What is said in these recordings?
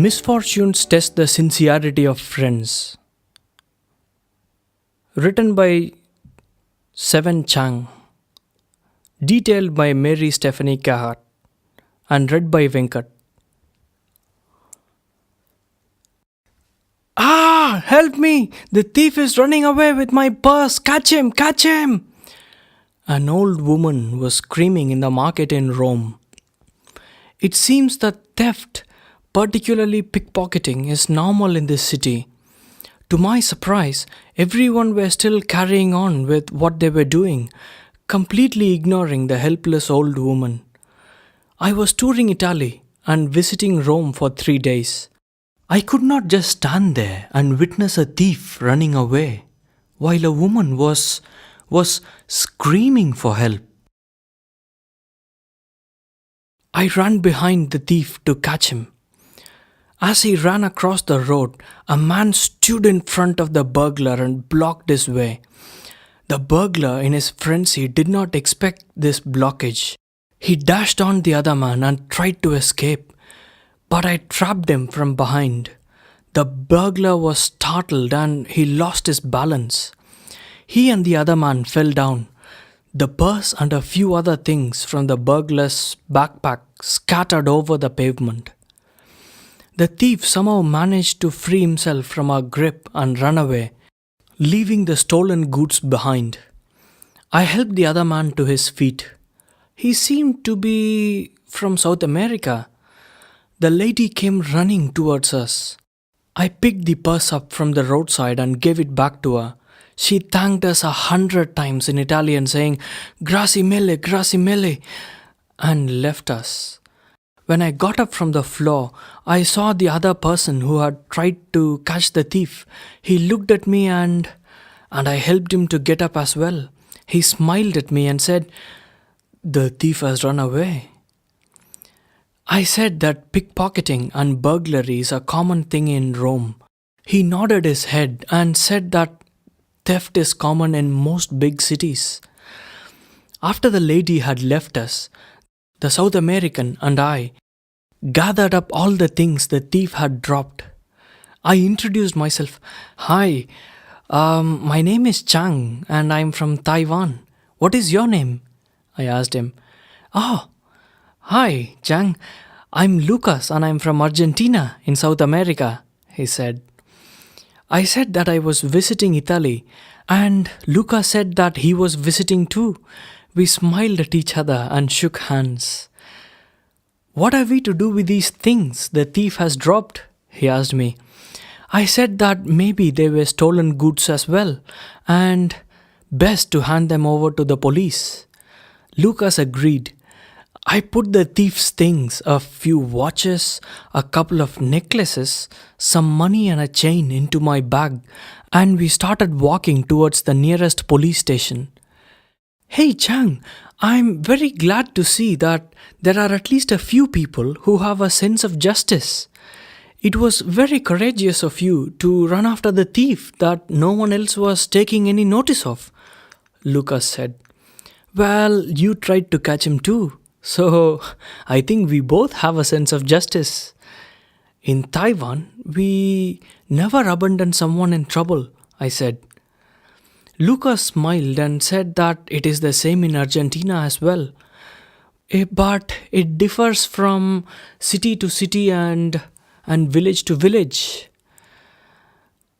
Misfortunes test the sincerity of friends. Written by Chang. Detailed by Mary Stephanie Cahat. And read by Venkat. Ah! Help me! The thief is running away with my purse! Catch him! Catch him! An old woman was screaming in the market in Rome. It seems that theft, particularly pickpocketing, is normal in this city. To my surprise, everyone were still carrying on with what they were doing, completely ignoring the helpless old woman. I was touring Italy and visiting Rome for 3 days. I could not just stand there and witness a thief running away while a woman was screaming for help. I ran behind the thief to catch him. As he ran across the road, a man stood in front of the burglar and blocked his way. The burglar, in his frenzy, did not expect this blockage. He dashed on the other man and tried to escape, but I trapped him from behind. The burglar was startled and he lost his balance. He and the other man fell down. The purse and a few other things from the burglar's backpack scattered over the pavement. The thief somehow managed to free himself from our grip and run away, leaving the stolen goods behind. I helped the other man to his feet. He seemed to be from South America. The lady came running towards us. I picked the purse up from the roadside and gave it back to her. She thanked us 100 times in Italian, saying, grazie mille, and left us. When I got up from the floor, I saw the other person who had tried to catch the thief. He looked at me and I helped him to get up as well. He smiled at me and said, the thief has run away. I said that pickpocketing and burglary is a common thing in Rome. He nodded his head and said that theft is common in most big cities. After the lady had left us, the South American and I gathered up all the things the thief had dropped. I introduced myself. Hi, my name is Chang and I'm from Taiwan. What is your name? I asked him. Oh, hi, Chang. I'm Lucas and I'm from Argentina in South America, he said. I said that I was visiting Italy and Lucas said that he was visiting too. We smiled at each other and shook hands. What are we to do with these things the thief has dropped? He asked me. I said that maybe they were stolen goods as well and best to hand them over to the police. Lucas agreed. I put the thief's things, a few watches, a couple of necklaces, some money and a chain into my bag, and we started walking towards the nearest police station. Hey Chang, I'm very glad to see that there are at least a few people who have a sense of justice. It was very courageous of you to run after the thief that no one else was taking any notice of, Lucas said. Well, you tried to catch him too. So, I think we both have a sense of justice. In Taiwan, we never abandon someone in trouble, I said. Lucas smiled and said that it is the same in Argentina as well. But it differs from city to city and village to village.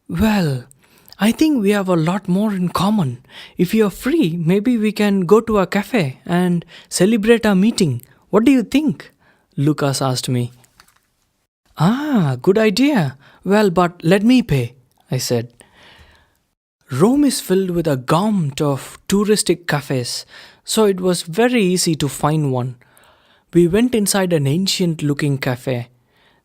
Well, I think we have a lot more in common. If you are free, maybe we can go to a cafe and celebrate our meeting. What do you think? Lucas asked me. Ah, good idea. Well, but let me pay, I said. Rome is filled with a gamut of touristic cafes, so it was very easy to find one. We went inside an ancient-looking cafe.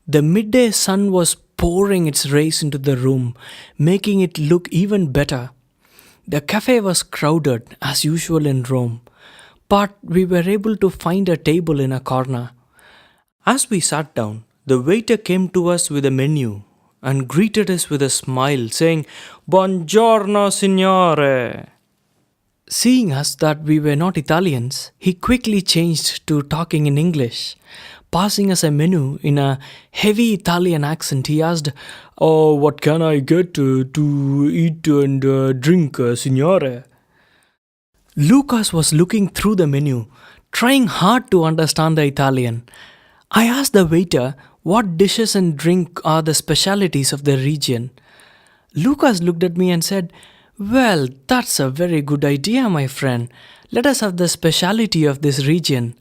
The midday sun was pouring its rays into the room, making it look even better. The cafe was crowded, as usual in Rome, but we were able to find a table in a corner. As we sat down, the waiter came to us with a menu and greeted us with a smile, saying, Buongiorno, signore. Seeing us that we were not Italians, he quickly changed to talking in English. passing us a menu in a heavy Italian accent. He asked, "Oh, what can I get to eat and drink, signore?" Lucas was looking through the menu, trying hard to understand the Italian. I asked the waiter what dishes and drink are the specialities of the region. Lucas looked at me and said, "Well, that's a very good idea, my friend. Let us have the speciality of this region."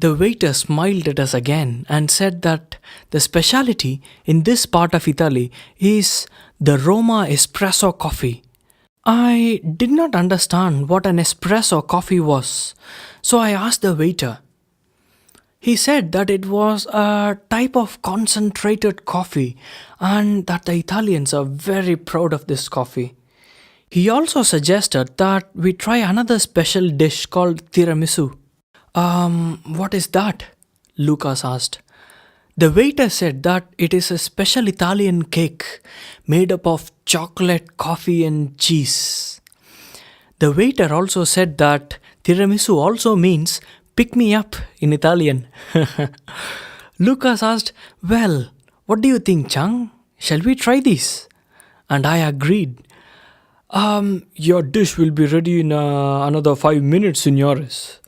The waiter smiled at us again and said that the speciality in this part of Italy is the Roma espresso coffee. I did not understand what an espresso coffee was, so I asked the waiter. He said that it was a type of concentrated coffee and that the Italians are very proud of this coffee. He also suggested that we try another special dish called tiramisu. What is that? Lucas asked. The waiter said that it is a special Italian cake made up of chocolate, coffee, and cheese. The waiter also said that tiramisu also means pick me up in Italian. Lucas asked, "Well, what do you think, Chang? Shall we try this?" And I agreed. Your dish will be ready in another 5 minutes, signores,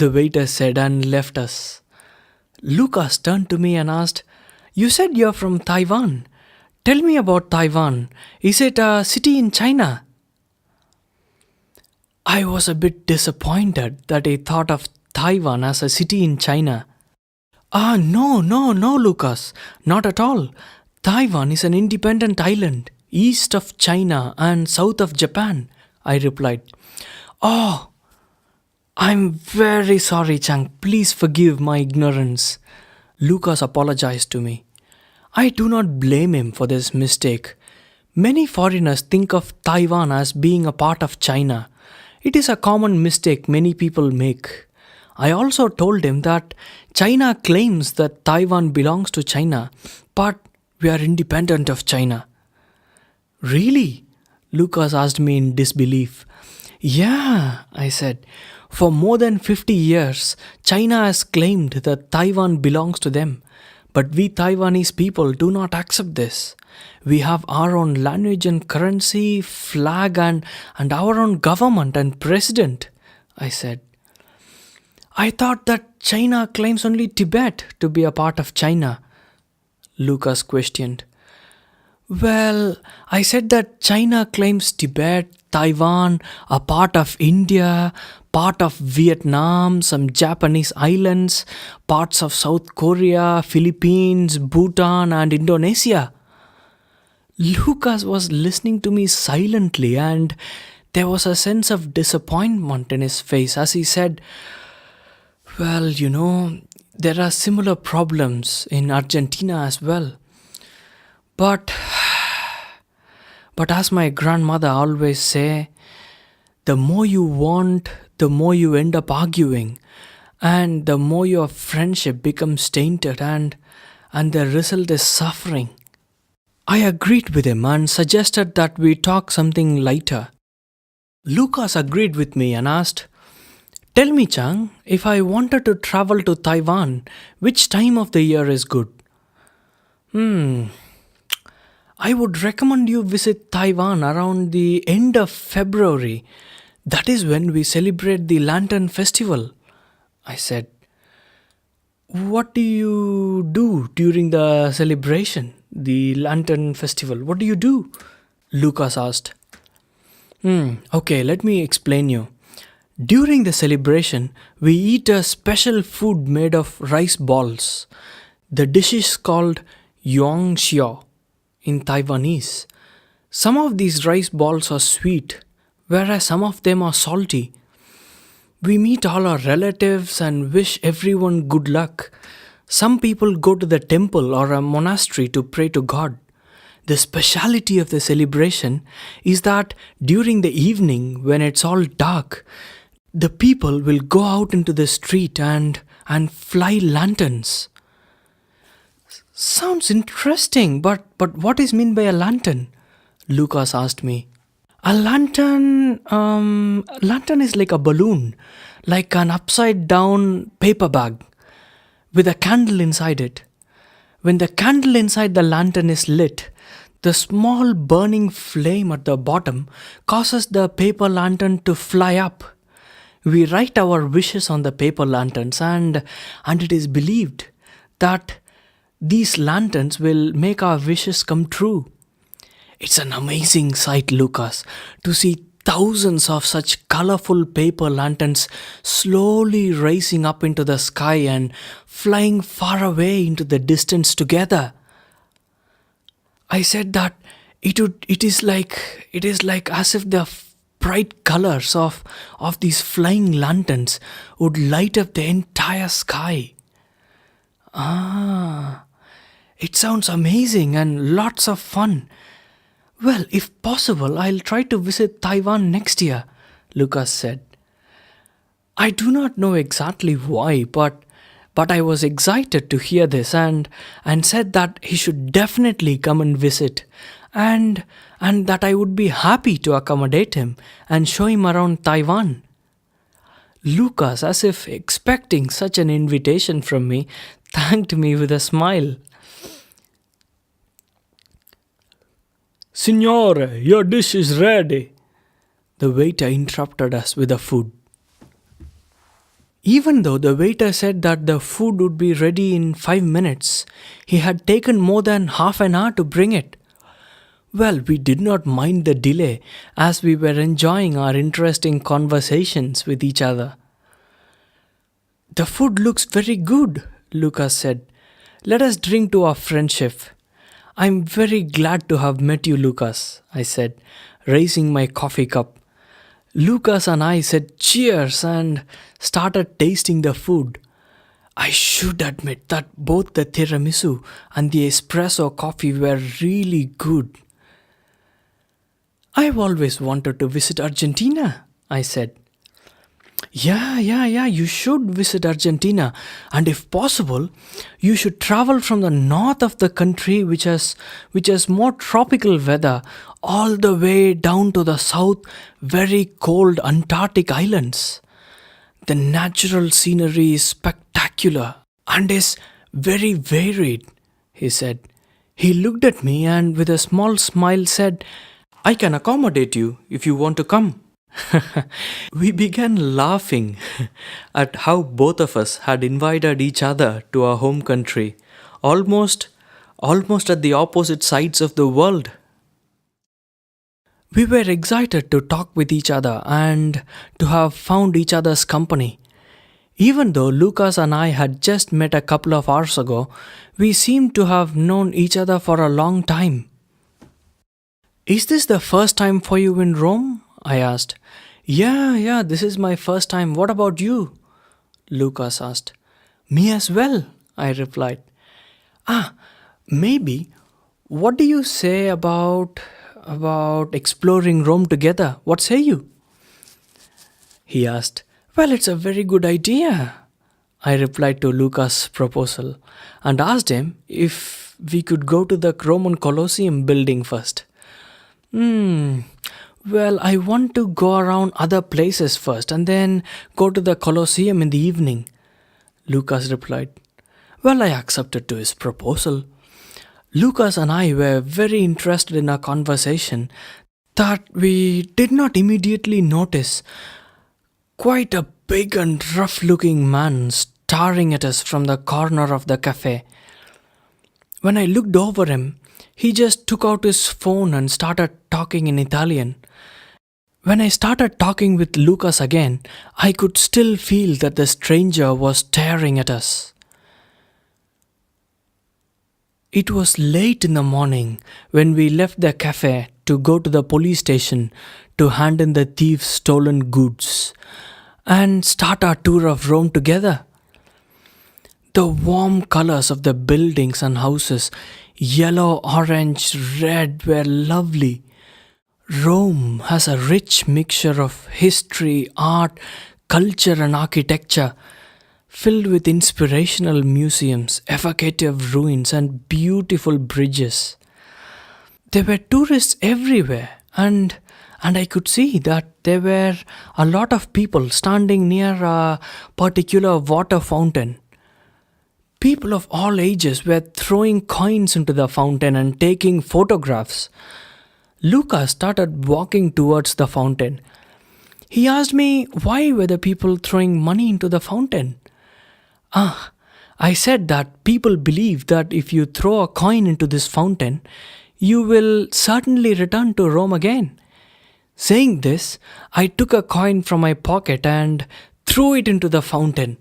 the waiter said and left us. Lucas turned to me and asked, "You said you're from Taiwan. Tell me about Taiwan. Is it a city in China?" I was a bit disappointed that he thought of Taiwan as a city in China. No, Lucas. Not at all. Taiwan is an independent island, east of China and south of Japan, I replied. "Oh, I'm very sorry, Chang. Please forgive my ignorance." Lucas apologized to me. I do not blame him for this mistake. Many foreigners think of Taiwan as being a part of China. It is a common mistake many people make. I also told him that China claims that Taiwan belongs to China, but we are independent of China. "Really?" Lucas asked me in disbelief. "Yeah," I said. "For more than 50 years, China has claimed that Taiwan belongs to them. But we Taiwanese people do not accept this. We have our own language and currency, flag, and our own government and president," I said. "I thought that China claims only Tibet to be a part of China," Lucas questioned. "Well, I said that China claims Tibet, Taiwan, a part of India, part of Vietnam, some Japanese islands, parts of South Korea, Philippines, Bhutan, and Indonesia." Lucas was listening to me silently, and there was a sense of disappointment in his face as he said, "Well, there are similar problems in Argentina as well. But as my grandmother always say, the more you want, the more you end up arguing, and the more your friendship becomes tainted, and the result is suffering." I agreed with him and suggested that we talk something lighter. Lucas agreed with me and asked, "Tell me, Chang, if I wanted to travel to Taiwan, which time of the year is good?" "I would recommend you visit Taiwan around the end of February. That is when we celebrate the Lantern Festival," I said. "What do you do during the celebration, the Lantern Festival? What do you do?" Lucas asked. Okay, let me explain you. During the celebration, we eat a special food made of rice balls. The dish is called Yong Xiao in Taiwanese. Some of these rice balls are sweet, whereas some of them are salty. We meet all our relatives and wish everyone good luck. Some people go to the temple or a monastery to pray to God. The speciality of the celebration is that during the evening, when it's all dark, the people will go out into the street and fly lanterns. Sounds interesting, but what is meant by a lantern? Lucas asked me. A lantern is like a balloon, like an upside down paper bag. with a candle inside it. When the candle inside the lantern is lit, the small burning flame at the bottom causes the paper lantern to fly up. We write our wishes on the paper lanterns, and it is believed that these lanterns will make our wishes come true. It's an amazing sight, Lucas, to see thousands of such colorful paper lanterns slowly rising up into the sky and flying far away into the distance together. I said that it is like as if the bright colors of these flying lanterns would light up the entire sky. Ah, it sounds amazing and lots of fun. Well, if possible, I'll try to visit Taiwan next year, Lucas said. I do not know exactly why, but I was excited to hear this and said that he should definitely come and visit and that I would be happy to accommodate him and show him around Taiwan. Lucas, as if expecting such an invitation from me, thanked me with a smile. Signore, your dish is ready. The waiter interrupted us with the food. Even though the waiter said that the food would be ready in 5 minutes, he had taken more than half an hour to bring it. Well, we did not mind the delay as we were enjoying our interesting conversations with each other. The food looks very good, Lucas said. Let us drink to our friendship. I'm very glad to have met you, Lucas, I said, raising my coffee cup. Lucas and I said cheers and started tasting the food. I should admit that both the tiramisu and the espresso coffee were really good. I've always wanted to visit Argentina, I said. Yeah, you should visit Argentina, and if possible, you should travel from the north of the country, which has more tropical weather, all the way down to the south, very cold Antarctic islands. The natural scenery is spectacular and is very varied, he said. He looked at me and with a small smile said, I can accommodate you if you want to come. We began laughing at how both of us had invited each other to our home country, almost at the opposite sides of the world. We were excited to talk with each other and to have found each other's company. Even though Lucas and I had just met a couple of hours ago, we seemed to have known each other for a long time. Is this the first time for you in Rome? I asked. Yeah, this is my first time. What about you? Lucas asked. Me as well, I replied. Maybe. What do you say about exploring Rome together? What say you? He asked. Well, it's a very good idea, I replied to Lucas' proposal and asked him if we could go to the Roman Colosseum building first. Well, I want to go around other places first and then go to the Colosseum in the evening, Lucas replied. Well, I accepted to his proposal. Lucas and I were very interested in our conversation that we did not immediately notice quite a big and rough-looking man staring at us from the corner of the cafe. When I looked over him, he just took out his phone and started talking in Italian. When I started talking with Lucas again, I could still feel that the stranger was staring at us. It was late in the morning when we left the cafe to go to the police station to hand in the thief's stolen goods and start our tour of Rome together. The warm colors of the buildings and houses, yellow, orange, red, were lovely. Rome has a rich mixture of history, art, culture and architecture, filled with inspirational museums, evocative ruins and beautiful bridges. There were tourists everywhere and I could see that there were a lot of people standing near a particular water fountain. People of all ages were throwing coins into the fountain and taking photographs. Lucas started walking towards the fountain. He asked me why were the people throwing money into the fountain. I said that people believe that if you throw a coin into this fountain, you will certainly return to Rome again. Saying this, I took a coin from my pocket and threw it into the fountain.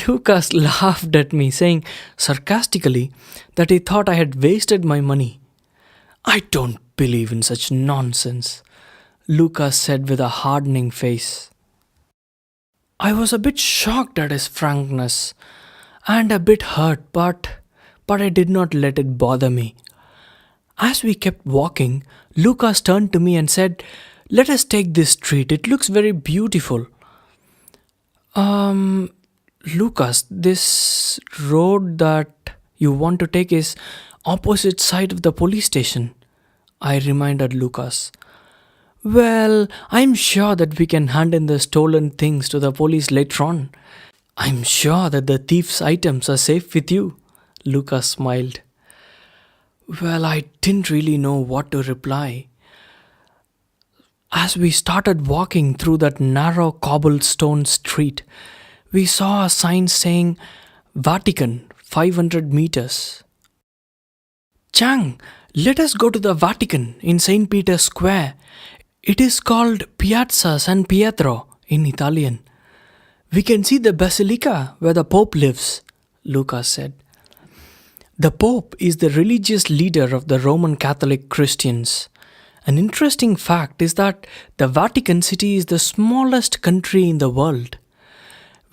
Lucas laughed at me, saying sarcastically that he thought I had wasted my money. I don't believe in such nonsense, Lucas said with a hardening face. I was a bit shocked at his frankness and a bit hurt, but I did not let it bother me. As we kept walking, Lucas turned to me and said, "Let us take this street. It looks very beautiful." Lucas, this road that you want to take is opposite side of the police station, I reminded Lucas. Well, I'm sure that we can hand in the stolen things to the police later on. I'm sure that the thief's items are safe with you, Lucas smiled. Well, I didn't really know what to reply. As we started walking through that narrow cobblestone street, we saw a sign saying Vatican 500 meters. Chang, let us go to the Vatican in St. Peter's Square. It is called Piazza San Pietro in Italian. We can see the basilica where the Pope lives, Lucas said. The Pope is the religious leader of the Roman Catholic Christians. An interesting fact is that the Vatican City is the smallest country in the world.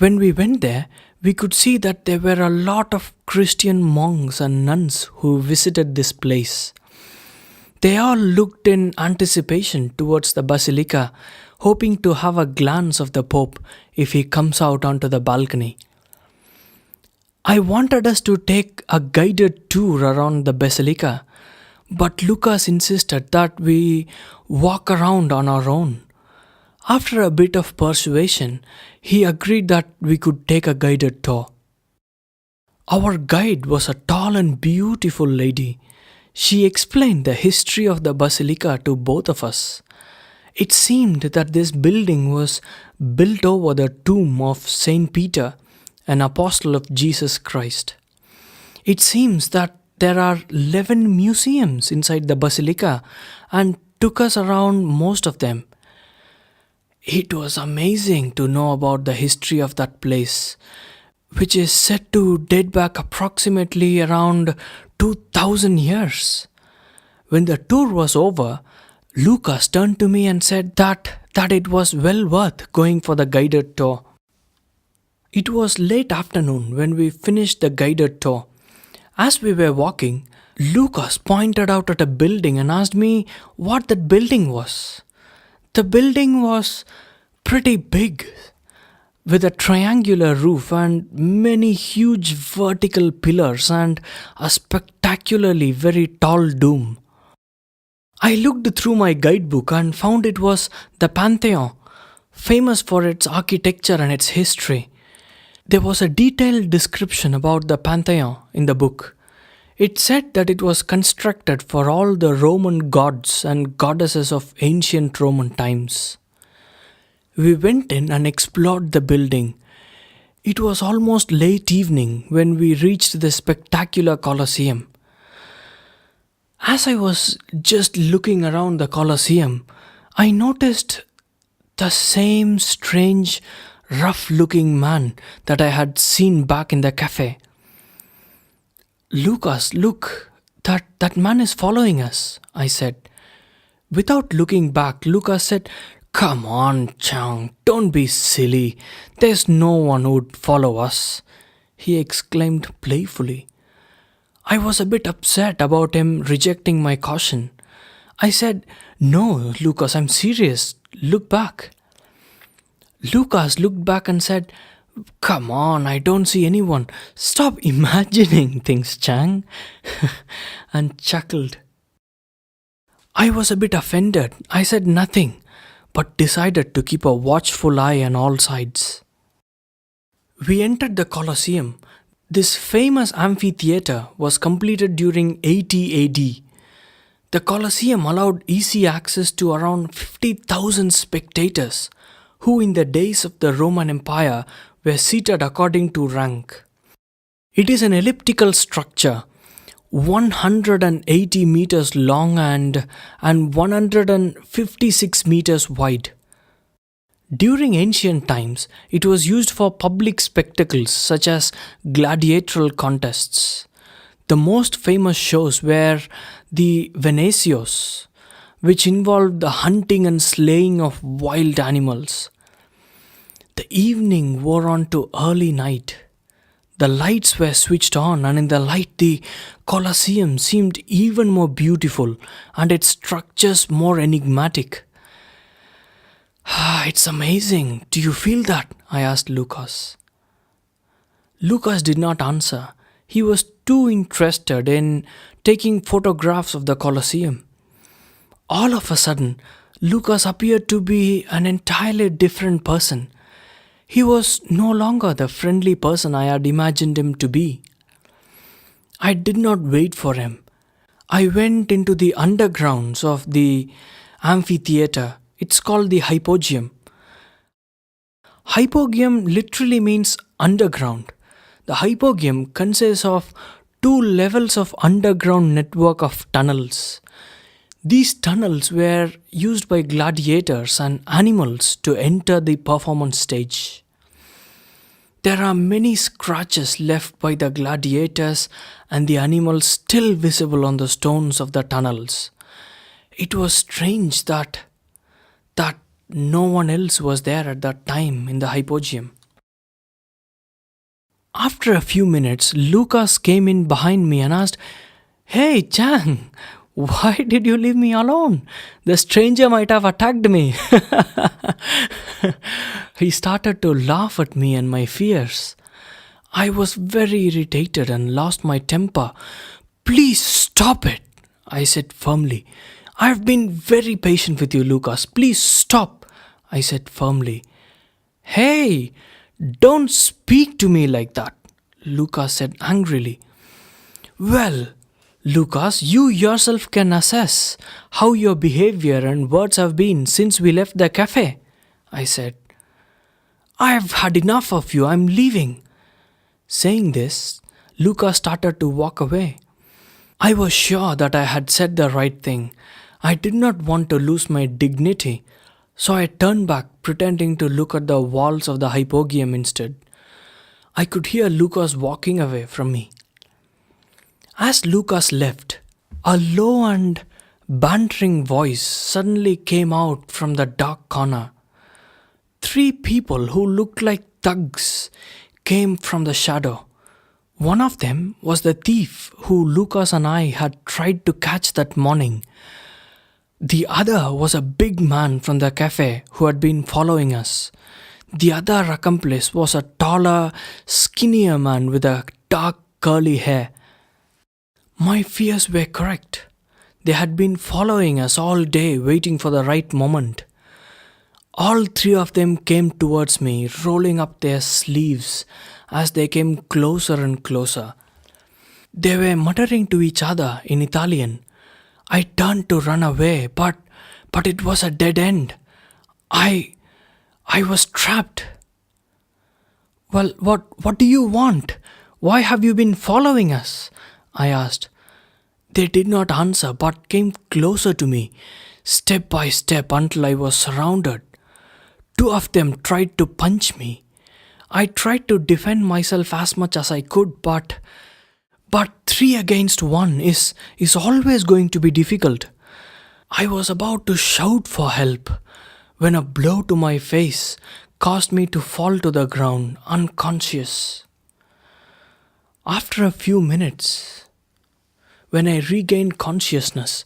When we went there, we could see that there were a lot of Christian monks and nuns who visited this place. They all looked in anticipation towards the basilica, hoping to have a glance of the Pope if he comes out onto the balcony. I wanted us to take a guided tour around the basilica, but Lucas insisted that we walk around on our own. After a bit of persuasion, he agreed that we could take a guided tour. Our guide was a tall and beautiful lady. She explained the history of the basilica to both of us. It seemed that this building was built over the tomb of Saint Peter, an apostle of Jesus Christ. It seems that there are 11 museums inside the basilica and took us around most of them. It was amazing to know about the history of that place, which is said to date back approximately around 2000 years. When the tour was over, Lucas turned to me and said that it was well worth going for the guided tour. It was late afternoon when we finished the guided tour. As we were walking, Lucas pointed out at a building and asked me what that building was. The building was pretty big, with a triangular roof and many huge vertical pillars and a spectacularly very tall dome. I looked through my guidebook and found it was the Pantheon, famous for its architecture and its history. There was a detailed description about the Pantheon in the book. It said that it was constructed for all the Roman gods and goddesses of ancient Roman times. We went in and explored the building. It was almost late evening when we reached the spectacular Colosseum. As I was just looking around the Colosseum, I noticed the same strange, rough-looking man that I had seen back in the cafe. Lucas, look, that man is following us, I said. Without looking back, Lucas said, "Come on, Chang, don't be silly. There's no one who would follow us," he exclaimed playfully. I was a bit upset about him rejecting my caution. I said, "No, Lucas, I'm serious. Look back." Lucas looked back and said, "Come on, I don't see anyone. Stop imagining things, Chang," and chuckled. I was a bit offended. I said nothing, but decided to keep a watchful eye on all sides. We entered the Colosseum. This famous amphitheater was completed during 80 AD. The Colosseum allowed easy access to around 50,000 spectators, who in the days of the Roman Empire were seated according to rank. It is an elliptical structure, 180 meters long and 156 meters wide. During ancient times, it was used for public spectacles such as gladiatorial contests. The most famous shows were the Venecios, which involved the hunting and slaying of wild animals. The evening wore on to early night. The lights were switched on, and in the light, the Colosseum seemed even more beautiful and its structures more enigmatic. It's amazing. Do you feel that? I asked Lucas. Lucas did not answer. He was too interested in taking photographs of the Colosseum. All of a sudden, Lucas appeared to be an entirely different person. He was no longer the friendly person I had imagined him to be. I did not wait for him. I went into the undergrounds of the amphitheater. It's called the hypogeum. Hypogeum literally means underground. The hypogeum consists of two levels of underground network of tunnels. These tunnels were used by gladiators and animals to enter the performance stage. There are many scratches left by the gladiators and the animals still visible on the stones of the tunnels. It was strange that no one else was there at that time in the hypogeum. After a few minutes, Lucas came in behind me and asked, "Hey, Chang, why did you leave me alone? The stranger might have attacked me." He started to laugh at me and my fears. I was very irritated and lost my temper. "Please stop it," I said firmly. "I've been very patient with you, Lucas. Please stop," I said firmly. "Hey, don't speak to me like that," Lucas said angrily. "Well, Lucas, you yourself can assess how your behavior and words have been since we left the cafe," I said. "I've had enough of you. I'm leaving." Saying this, Lucas started to walk away. I was sure that I had said the right thing. I did not want to lose my dignity, so I turned back, pretending to look at the walls of the hypogeum instead. I could hear Lucas walking away from me. As Lucas left, a low and bantering voice suddenly came out from the dark corner. Three people who looked like thugs came from the shadow. One of them was the thief who Lucas and I had tried to catch that morning. The other was a big man from the cafe who had been following us. The other accomplice was a taller, skinnier man with a dark curly hair. My fears were correct. They had been following us all day, waiting for the right moment. All three of them came towards me, rolling up their sleeves as they came closer and closer. They were muttering to each other in Italian. I turned to run away, but it was a dead end. I was trapped. "Well, what do you want? Why have you been following us?" I asked. They did not answer but came closer to me, step by step until I was surrounded. Two of them tried to punch me. I tried to defend myself as much as I could, but three against one is always going to be difficult. I was about to shout for help when a blow to my face caused me to fall to the ground unconscious. After a few minutes, when I regained consciousness,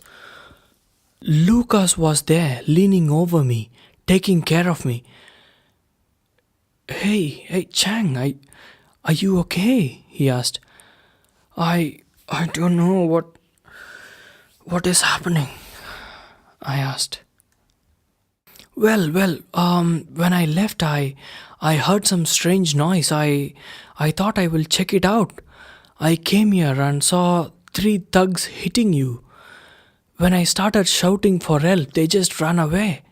Lucas was there leaning over me, taking care of me. Hey, Chang, are you okay?" he asked. I don't know what is happening," I asked. When I left, I heard some strange noise. I thought I will check it out. I came here and saw three thugs hitting you. When I started shouting for help, they just ran away.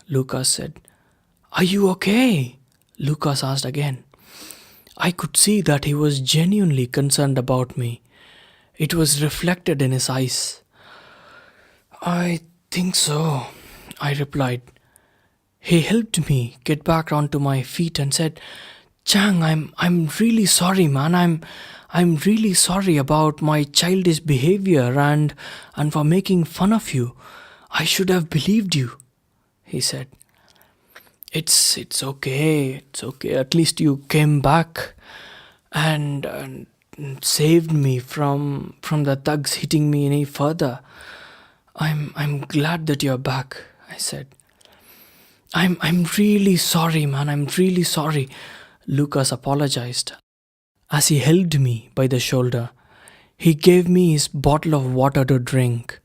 Lucas said. Are you okay? Lucas asked again. I could see that he was genuinely concerned about me. It was reflected in his eyes. I think so, I replied. He helped me get back onto my feet and said, Chang, I'm really sorry, man. I'm really sorry about my childish behavior and for making fun of you. I should have believed you, he said. It's okay. It's okay. At least you came back and saved me from the thugs hitting me any further. I'm glad that you're back, I said. I'm really sorry, man. I'm really sorry. Lucas apologized. As he held me by the shoulder, he gave me his bottle of water to drink.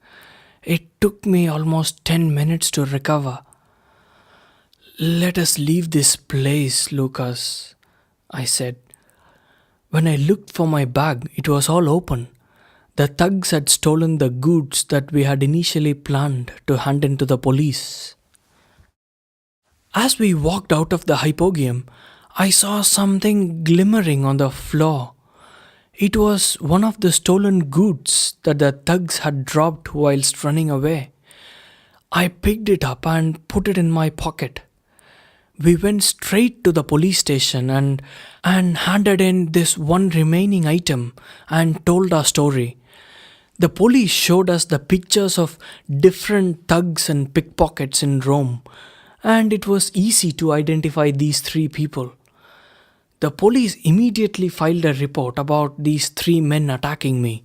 It took me almost 10 minutes to recover. Let us leave this place, Lucas, I said. When I looked for my bag, it was all open. The thugs had stolen the goods that we had initially planned to hand in to the police. As we walked out of the hypogeum, I saw something glimmering on the floor. It was one of the stolen goods that the thugs had dropped whilst running away. I picked it up and put it in my pocket. We went straight to the police station and handed in this one remaining item and told our story. The police showed us the pictures of different thugs and pickpockets in Rome, and it was easy to identify these three people. The police immediately filed a report about these three men attacking me.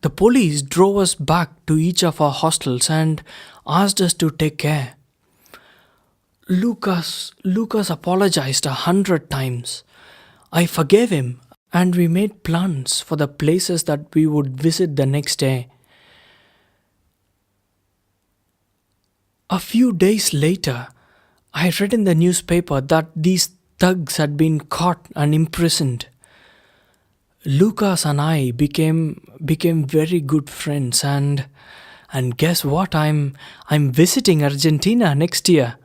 The police drove us back to each of our hostels and asked us to take care. Lucas apologized 100 times. I forgave him and we made plans for the places that we would visit the next day. A few days later, I read in the newspaper that these thugs had been caught and imprisoned. Lucas and I became very good friends and guess what? I'm visiting Argentina next year.